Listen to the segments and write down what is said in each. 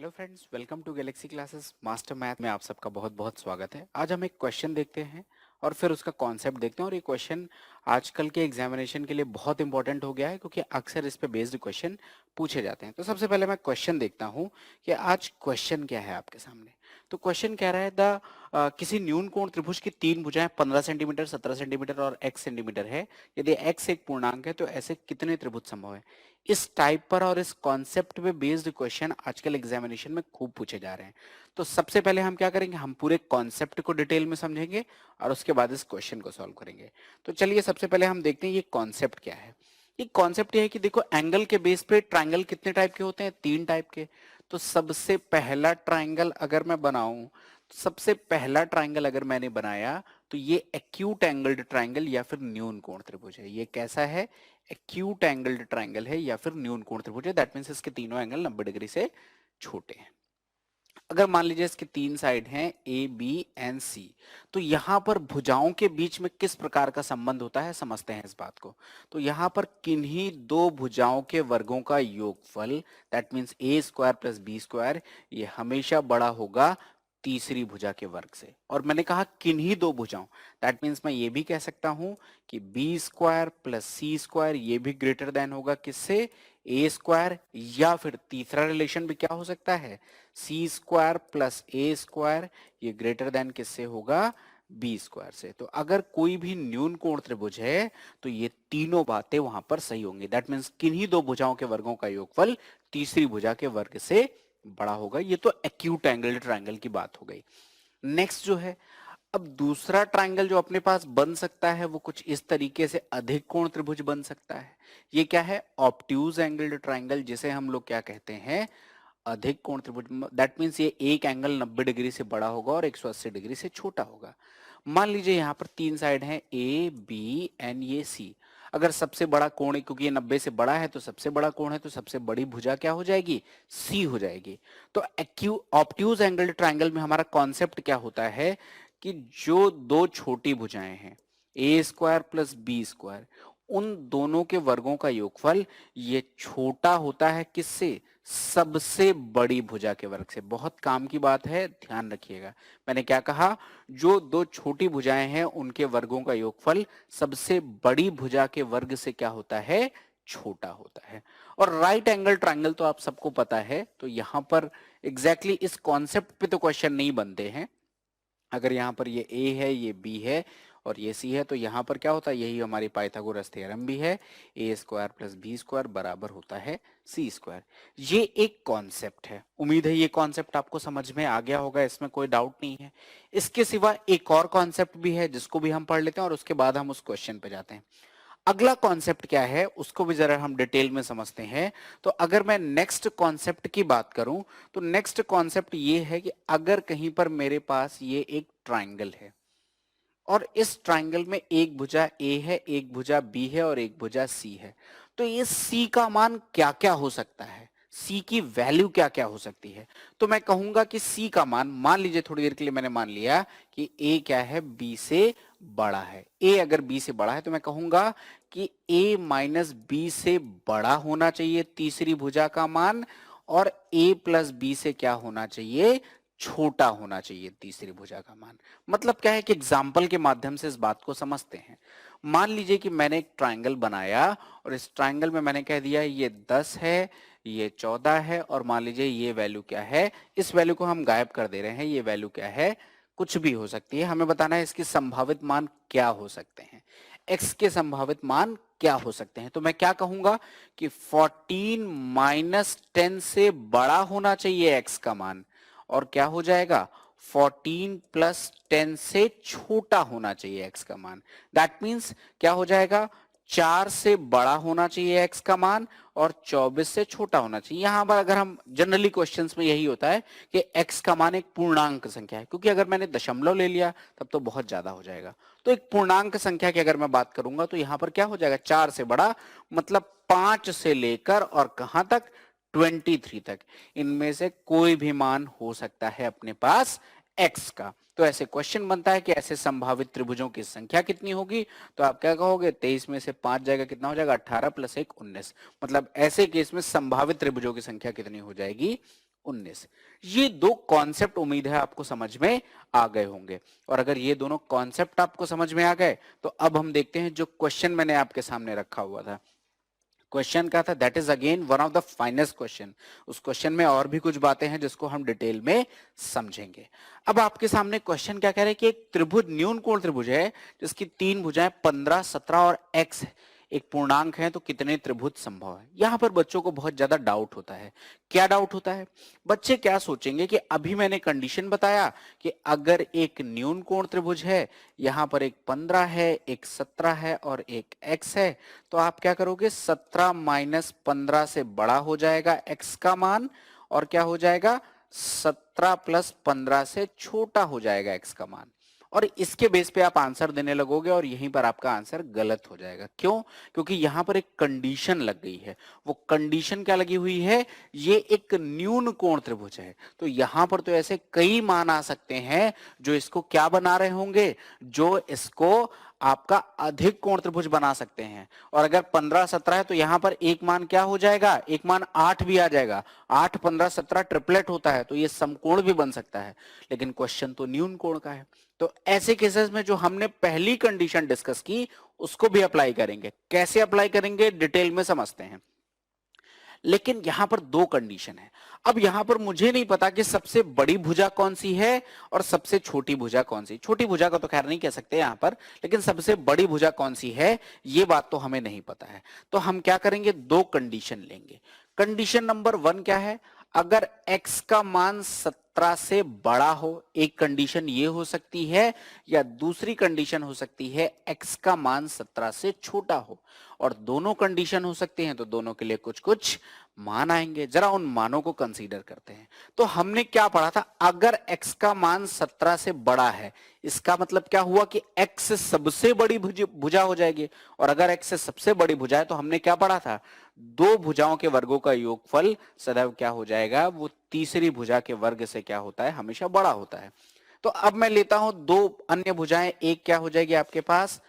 Hello friends, welcome to Galaxy Classes master math में आप सबका बहुत बहुत स्वागत है। आज हम एक क्वेश्चन देखते हैं और फिर उसका कॉन्सेप्ट देखते हैं। और ये क्वेश्चन आजकल के एग्जामिनेशन के लिए बहुत इंपॉर्टेंट हो गया है क्योंकि अक्सर इस पे बेस्ड क्वेश्चन पूछे जाते हैं। तो सबसे पहले मैं क्वेश्चन देखता हूँ कि आज क्वेश्चन क्या है आपके सामने। तो क्वेश्चन कह रहा है किसी न्यून कोण त्रिभुज की तीन भुजाएं 15 सेंटीमीटर, 17 सेंटीमीटर और x सेंटीमीटर है। यदि x एक पूर्णांक है तो ऐसे कितने त्रिभुज संभव है। इस टाइप पर और इस कॉन्सेप्ट पे बेस्ड क्वेश्चन आजकल एग्जामिनेशन में खूब पूछे जा रहे हैं। तो सबसे पहले हम क्या करेंगे, हम पूरे कॉन्सेप्ट को डिटेल में समझेंगे और उसके बाद इस क्वेश्चन को सॉल्व करेंगे। तो चलिए सबसे पहले हम देखते हैं ये कॉन्सेप्ट क्या है। ये कॉन्सेप्ट ये है कि देखो, एंगल के बेस पे ट्राइंगल कितने टाइप के होते हैं, तीन टाइप के। तो सबसे पहला ट्राइंगल अगर मैं बनाऊं, तो सबसे पहला ट्राइंगल अगर मैंने बनाया तो ये एक्यूट एंगल्ड ट्राइंगल या फिर न्यून कोण त्रिभुज है। ये कैसा है, एक्यूट एंगल्ड ट्राइंगल है या फिर न्यून कोण त्रिभुज है। दैट मींस इसके तीनों एंगल 90 डिग्री से छोटे हैं। अगर मान लीजिए इसके तीन साइड हैं ए बी एंड सी, तो यहां पर भुजाओं के बीच में किस प्रकार का संबंध होता है समझते हैं इस बात को। तो यहां पर किन्हीं दो भुजाओं के वर्गों का योगफल, that means A square plus B square, ये हमेशा बड़ा होगा तीसरी भुजा के वर्ग से। और मैंने कहा किन्हीं दो भुजाओं, दैट मींस मैं ये भी कह सकता हूं कि बी स्क्वायर प्लस सी स्क्वायर ये भी ग्रेटर देन होगा किससे, ए स्क्वायर। या फिर तीसरा रिलेशन भी क्या हो सकता है, सी स्क्वायर प्लस ए स्क्वायर ये ग्रेटर देन किससे होगा, बी स्क्वायर से। तो अगर कोई भी न्यून कोण त्रिभुज है तो ये तीनों बातें वहां पर सही होंगी। दैट मीन्स किन्हीं दो भुजाओं के वर्गों का योगफल तीसरी भुजा के वर्ग से बड़ा होगा। ये तो एक्यूट एंगल ट्रायंगल की बात हो गई। नेक्स्ट जो है, अब दूसरा ट्रायंगल जो अपने पास बन सकता है वो कुछ इस तरीके से अधिक कोण त्रिभुज बन सकता है। ये क्या है, ऑब्ट्यूज एंगल्ड ट्रायंगल, जिसे हम लोग क्या कहते हैं, अधिक कोण त्रिभुज। दैट मींस ये एक एंगल 90 डिग्री से बड़ा होगा और 180 डिग्री से छोटा होगा। मान लीजिए यहाँ पर तीन साइड हैं ए बी एंड ये सी। अगर सबसे बड़ा कोण है, क्योंकि ये 90 से बड़ा है तो सबसे बड़ा कोण है, तो सबसे बड़ी भुजा क्या हो जाएगी, सी हो जाएगी। तो ऑब्ट्यूज एंगल ट्रायंगल में हमारा कॉन्सेप्ट क्या होता है कि जो दो छोटी भुजाएं हैं ए स्क्वायर प्लस बी स्क्वायर, उन दोनों के वर्गों का योगफल ये छोटा होता है किससे, सबसे बड़ी भुजा के वर्ग से। बहुत काम की बात है, ध्यान रखिएगा। मैंने क्या कहा, जो दो छोटी भुजाएं हैं उनके वर्गों का योगफल सबसे बड़ी भुजा के वर्ग से क्या होता है, छोटा होता है। और राइट एंगल ट्रायंगल तो आप सबको पता है, तो यहां पर एग्जैक्टली इस कॉन्सेप्ट पे तो क्वेश्चन नहीं बनते हैं। अगर यहाँ पर ये ए है, ये बी है और ये सी है, तो यहाँ पर क्या होता है, यही हमारी पाइथागोरस थ्योरम भी है, ए स्क्वायर प्लस बी स्क्वायर बराबर होता है सी स्क्वायर। ये एक कॉन्सेप्ट है। उम्मीद है ये कॉन्सेप्ट आपको समझ में आ गया होगा, इसमें कोई डाउट नहीं है। इसके सिवा एक और कॉन्सेप्ट भी है जिसको भी हम पढ़ लेते हैं और उसके बाद हम उस क्वेश्चन पे जाते हैं। अगला कॉन्सेप्ट क्या है उसको भी जरा हम डिटेल में समझते हैं। तो अगर मैं नेक्स्ट कॉन्सेप्ट की बात करूं, तो नेक्स्ट कॉन्सेप्ट ये है कि अगर कहीं पर मेरे पास ये एक ट्राइंगल है और इस ट्राइंगल में एक भुजा ए है, एक भुजा बी है और एक भुजा सी है, तो ये सी का मान क्या क्या हो सकता है, सी की वैल्यू क्या क्या हो सकती है। तो मैं कहूंगा कि सी का मान लीजिए थोड़ी देर के लिए मैंने मान लिया कि ए क्या है, बी से बड़ा है। ए अगर बी से बड़ा है तो मैं कहूंगा कि ए माइनस बी से बड़ा होना चाहिए तीसरी भुजा का मान, और ए प्लस बी से क्या होना चाहिए, छोटा होना चाहिए तीसरी भुजा का मान। मतलब क्या है कि एग्जाम्पल के माध्यम से इस बात को समझते हैं। मान लीजिए कि मैंने एक ट्राइंगल बनाया और इस ट्राइंगल में मैंने कह दिया ये 10 है, ये 14 है, और मान लीजिए ये वैल्यू क्या है, इस वैल्यू को हम गायब कर दे रहे हैं। ये वैल्यू क्या है, कुछ भी हो सकती है, हमें बताना है इसकी संभावित मान क्या हो सकते हैं, एक्स के संभावित मान क्या हो सकते हैं। तो मैं क्या कहूंगा कि 14 माइनस 10 से बड़ा होना चाहिए एक्स का मान, और क्या हो जाएगा, 14 प्लस 10 से छोटा होना चाहिए एक्स का मान। दैट मीन्स क्या हो जाएगा, 4 से बड़ा होना चाहिए एक्स का मान और 24 से छोटा होना चाहिए। यहां पर अगर हम जनरली क्वेश्चंस में यही होता है कि एक्स का मान एक पूर्णांक संख्या है, क्योंकि अगर मैंने दशमलव ले लिया तब तो बहुत ज्यादा हो जाएगा। तो एक पूर्णांक संख्या की अगर मैं बात करूंगा तो यहां पर क्या हो जाएगा, 4 से बड़ा मतलब 5 से लेकर और कहां तक, 23 तक, इनमें से कोई भी मान हो सकता है अपने पास x का। तो ऐसे क्वेश्चन बनता है कि ऐसे संभावित त्रिभुजों की संख्या कितनी होगी। तो आप क्या कहोगे, 23 में से 5 जाएगा, कितना हो जाएगा, 18 प्लस 1 19। मतलब ऐसे केस में संभावित त्रिभुजों की संख्या कितनी हो जाएगी, 19। ये दो कॉन्सेप्ट उम्मीद है आपको समझ में आ गए होंगे। और अगर ये दोनों कॉन्सेप्ट आपको समझ में आ गए तो अब हम देखते हैं जो क्वेश्चन मैंने आपके सामने रखा हुआ था। क्वेश्चन क्या था? That is again one of the finest question. उस क्वेश्चन में और भी कुछ बातें हैं जिसको हम डिटेल में समझेंगे। अब आपके सामने क्वेश्चन क्या कह रहे हैं कि एक त्रिभुज, न्यून कोण त्रिभुज है जिसकी तीन भुजाएं 15, 17 और x एक पूर्णांक है, तो कितने त्रिभुज संभव है? यहां पर बच्चों को बहुत ज्यादा डाउट होता है। क्या डाउट होता है? बच्चे क्या सोचेंगे कि अभी मैंने कंडीशन बताया कि अगर एक न्यून कोण त्रिभुज है, यहां पर एक 15 है, एक 17 है और एक x है, तो आप क्या करोगे? 17 माइनस 15 से बड़ा हो जाएगा x का मान, और क्या हो जाएगा? 17 प्लस 15 से छोटा हो जाएगा x का मान। और इसके बेस पे आप आंसर देने लगोगे और यहीं पर आपका आंसर गलत हो जाएगा। क्यों? क्योंकि यहां पर एक कंडीशन लग गई है। वो कंडीशन क्या लगी हुई है? ये एक न्यून कोण त्रिभुज है, तो यहां पर तो ऐसे कई मान आ सकते हैं जो इसको क्या बना रहे होंगे? जो इसको आपका अधिक कोण त्रिभुज बना सकते हैं। और अगर 15, 17 है तो यहां पर एक मान क्या हो जाएगा? एक मान 8 भी आ जाएगा। 8, 15, 17 ट्रिपलेट होता है, तो ये समकोण भी बन सकता है। लेकिन क्वेश्चन तो न्यून कोण का है। तो ऐसे केसेस में जो हमने पहली कंडीशन डिस्कस की उसको भी अप्लाई करेंगे। कैसे अप्लाई करेंगे डिटेल में समझते हैं। लेकिन यहां पर दो कंडीशन है। अब यहां पर मुझे नहीं पता कि सबसे बड़ी भुजा कौन सी है और सबसे छोटी भुजा कौन सी। छोटी भुजा का तो खैर नहीं कह सकते यहां पर, लेकिन सबसे बड़ी भुजा कौन सी है ये बात तो हमें नहीं पता है। तो हम क्या करेंगे? दो कंडीशन लेंगे। कंडीशन नंबर 1 क्या है? अगर x का मान 17 से बड़ा हो, एक कंडीशन ये हो सकती है, या दूसरी कंडीशन हो सकती है x का मान 17 से छोटा हो। और दोनों कंडीशन हो सकते हैं तो दोनों के लिए कुछ कुछ मान आएंगे। जरा उन मानों को कंसीडर करते हैं। तो हमने क्या पढ़ा था? अगर x का मान 17 से बड़ा है, इसका मतलब क्या हुआ कि x सबसे बड़ी भुजा हो जाएगी। और अगर x से सबसे बड़ी भुजा है तो हमने क्या पढ़ा था? दो भुजाओं के वर्गों का योगफल सदैव क्या हो जाएगा? वो तीसरी भुजा के वर्ग से क्या होता है? हमेशा बड़ा होता है। तो अब मैं लेता हूं दो अन्य भुजाएं। एक क्या हो जाएगी आपके पास?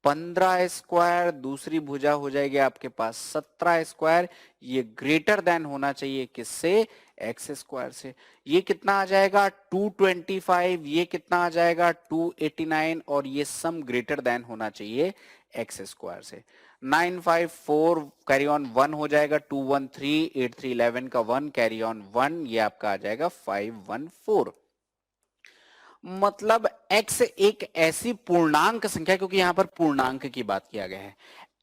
15 स्क्वायर। दूसरी भुजा हो जाएगी आपके पास 17 स्क्वायर। ये ग्रेटर देन होना चाहिए किससे? एक्स स्क्वायर से। ये कितना आ जाएगा? 225। ये कितना आ जाएगा? 289। और ये सम ग्रेटर देन होना चाहिए एक्स स्क्वायर से। 954 कैरी ऑन 1 हो जाएगा। 213, 8311 का 1 कैरी ऑन 1, ये आपका आ जाएगा 514। मतलब x एक ऐसी पूर्णांक संख्या, क्योंकि यहां पर पूर्णांक की बात किया गया है,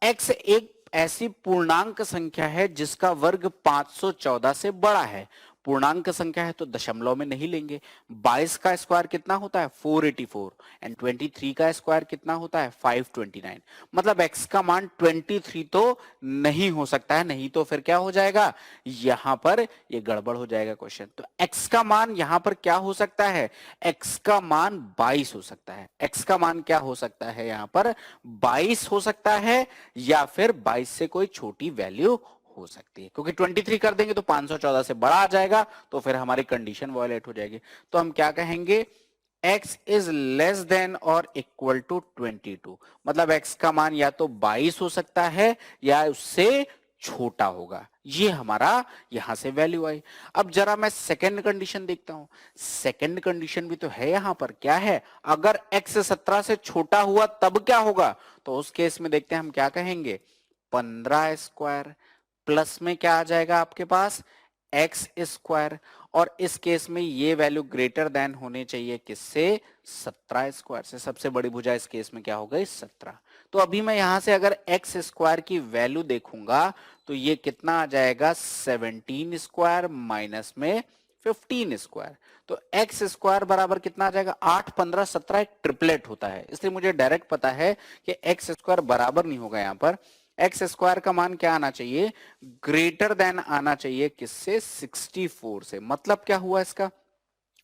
x एक ऐसी पूर्णांक संख्या है जिसका वर्ग 514 से बड़ा है। पूर्णांक संख्या है तो दशमलव में नहीं लेंगे। 22 का स्क्वायर कितना होता है? 484। एंड 23 का स्क्वायर कितना होता है? 529। मतलब x का मान 23 तो नहीं हो सकता है, नहीं तो फिर क्या हो जाएगा? यहां पर ये गड़बड़ हो जाएगा क्वेश्चन। तो x का मान यहां पर क्या हो सकता है? x का मान 22 हो सकता है। x का मान क्या हो सकता है? यहां पर 22 हो सकता है, या फिर 22 से कोई छोटी वैल्यू हो सकती है, क्योंकि 23 कर देंगे तो 514 से बड़ा आ जाएगा, तो फिर हमारी कंडीशन वायलेट हो जाएगी। तो हम क्या कहेंगे? x इज लेस देन और इक्वल टू 22। मतलब x का मान या तो 22 हो सकता है या उससे छोटा होगा। ये हमारा यहां से वैल्यू आई। अब जरा मैं सेकंड कंडीशन देखता हूं। सेकंड कंडीशन भी तो है यहां पर। क्या है? अगर x 17 से छोटा हुआ तब क्या होगा? तो उस केस में देखते हैं हम क्या कहेंगे। 15 स्क्वायर प्लस में क्या आ जाएगा आपके पास? X square. और इस केस में ये वैल्यू ग्रेटर देन होने चाहिए किससे? 17 स्क्वायर से। सबसे बड़ी भुजा इस केस में क्या हो गई? 17। तो अभी मैं यहां से अगर एक्स स्क्वायर की वैल्यू देखूंगा तो ये कितना आ जाएगा? 17 स्क्वायर माइनस में 15 स्क्वायर। तो एक्स स्क्वायर बराबर कितना आ जाएगा? 8, 15, 17 एक ट्रिपलेट होता है, इसलिए मुझे डायरेक्ट पता है कि एक्स स्क्वायर बराबर नहीं होगा। यहां पर एक्स स्क्वायर का मान क्या आना चाहिए? ग्रेटर देन आना चाहिए किससे? 64 से। मतलब क्या हुआ इसका?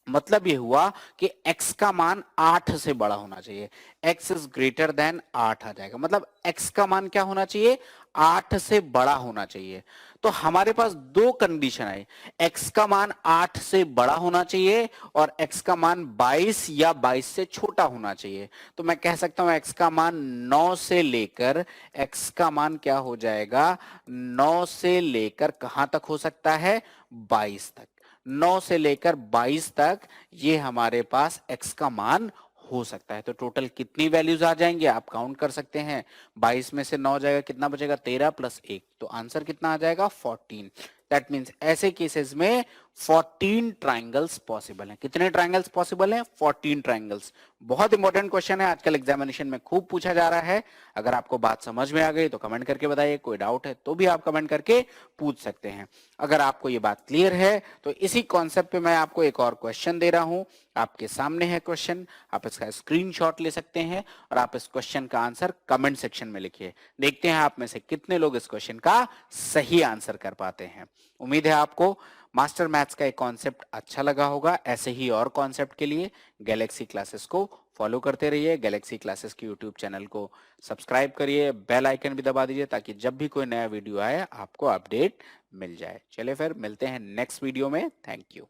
मतलब ये हुआ कि x का मान 8 से बड़ा होना चाहिए। x इज ग्रेटर देन 8 आ जाएगा। मतलब x का मान क्या होना चाहिए? 8 से बड़ा होना चाहिए। तो हमारे पास दो कंडीशन आई। x का मान 8 से बड़ा होना चाहिए और x का मान 22 या 22 से छोटा होना चाहिए। तो मैं कह सकता हूं x का मान 9 से लेकर, x का मान क्या हो जाएगा? 9 से लेकर कहां तक हो सकता है? 22 तक। 9 से लेकर 22 तक ये हमारे पास x का मान हो सकता है। तो टोटल कितनी वैल्यूज आ जाएंगे आप काउंट कर सकते हैं। 22 में से 9 जाएगा, कितना बचेगा, 13 प्लस 1, तो आंसर कितना आ जाएगा, 14। दैट मीन्स ऐसे केसेस में 14 ट्राइंगल्स पॉसिबल हैं। कितने ट्राइंगल्स पॉसिबल हैं, 14 ट्राइंगल्स। बहुत इंपॉर्टेंट क्वेश्चन है, आजकल एग्जामिनेशन में खूब पूछा जा रहा है। अगर आपको बात समझ में आ गई तो कमेंट करके बताइए, कोई डाउट है तो भी आप कमेंट करके पूछ सकते हैं। अगर आपको ये बात क्लियर है तो इसी कॉन्सेप्ट पे मैं आपको एक और क्वेश्चन दे रहा हूं। आपके सामने है क्वेश्चन, आप इसका स्क्रीनशॉट ले सकते हैं और आप इस क्वेश्चन का आंसर कमेंट सेक्शन में लिखिए। देखते हैं आप में से कितने लोग इस क्वेश्चन का सही आंसर कर पाते हैं। उम्मीद है आपको मास्टर मैथ्स का एक कॉन्सेप्ट अच्छा लगा होगा। ऐसे ही और कॉन्सेप्ट के लिए गैलेक्सी क्लासेस को फॉलो करते रहिए। गैलेक्सी क्लासेस के यूट्यूब चैनल को सब्सक्राइब करिए, बेल आइकन भी दबा दीजिए ताकि जब भी कोई नया वीडियो आए आपको अपडेट मिल जाए। चलिए फिर मिलते हैं नेक्स्ट वीडियो में। Thank you.